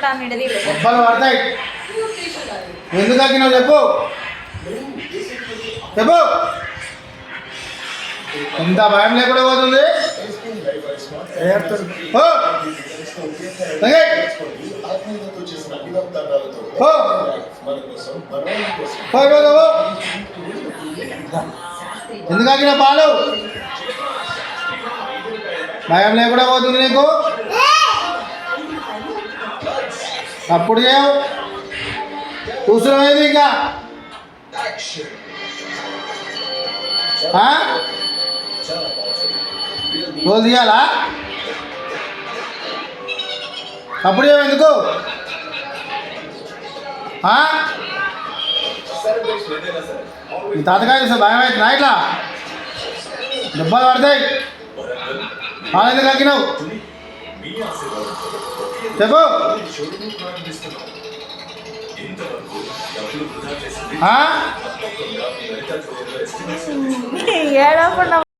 ఇప్పుడు ఆ నిడది దెబ్బలు పడతాయి. ఎందుకు తగ్గినావు చెప్పు చెప్పు. ఎంత భయం లేకుండా పోతుంది. ఎందుకు తగ్గిన పాలు భయం లేకుండా పోతుంది నీకు. అప్పుడు చేయవు కూర్చున్నది ఇంకా రోజు తీయాలా అప్పుడు చేయవు ఎందుకు. మీ తాతకాయ చూస్తే భయం అవుతుందా ఇట్లా దెబ్బలు పడతాయి. పాలు ఎందుకు తగ్గినావు చెప్పు. ఏడవకుండా